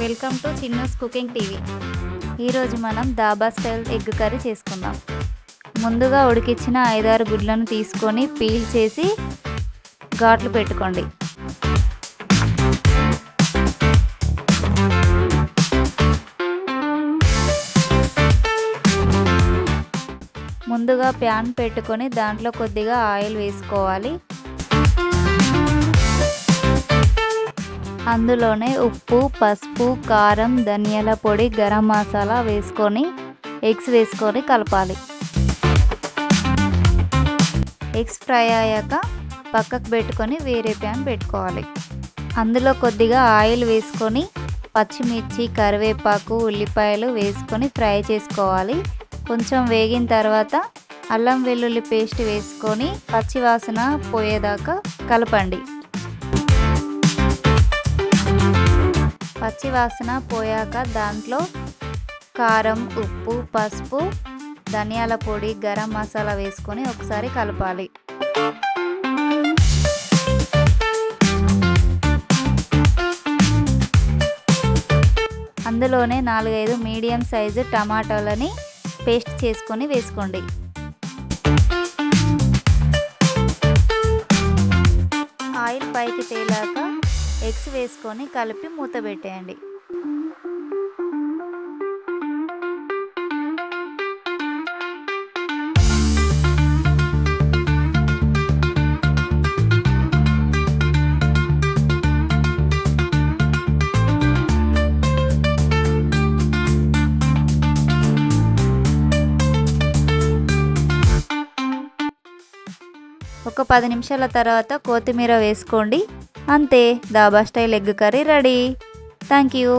Welcome to Chinnu's cooking TV. ఈరోజు మనం dhaba style egg curry చేసుకుందాం. ముందుగా ఉడికించిన 5-6 గుడ్లను తీసుకొని పీల్ చేసి ఘాట్లు పెట్టుకోండి. ముందుగా ప్యాన్ పెట్టుకొని దాంట్లో కొద్దిగా ఆయిల్ వేసుకోవాలి. అందులోనే ఉప్పు, పసుపు, కారం, ధనియాల పొడి, గరం మసాలా వేసుకొని ఎగ్స్ వేసుకొని కలపాలి. ఎగ్స్ ఫ్రై అయ్యాక పక్కకు పెట్టుకొని వేరే ప్యాన్ పెట్టుకోవాలి. అందులో కొద్దిగా ఆయిల్ వేసుకొని పచ్చిమిర్చి, కరివేపాకు, ఉల్లిపాయలు వేసుకొని ఫ్రై చేసుకోవాలి. కొంచెం వేగిన తర్వాత అల్లం వెల్లుల్లి పేస్ట్ వేసుకొని పచ్చివాసన పోయేదాకా కలపండి. పచ్చివాసన పోయాక దాంట్లో కారం, ఉప్పు, పసుపు, ధనియాల పొడి, గరం మసాలా వేసుకొని ఒకసారి కలపాలి. అందులోనే 4-5 మీడియం సైజు టమాటాలని పేస్ట్ చేసుకొని వేసుకోండి. ఆయిల్ పైకి తేలాక ఎగ్స్ వేసుకొని కలిపి మూత పెట్టేయండి. ఒక 10 నిమిషాల తర్వాత కొత్తిమీర వేసుకోండి. అంతే, dhaba style egg curry ready. Thank you.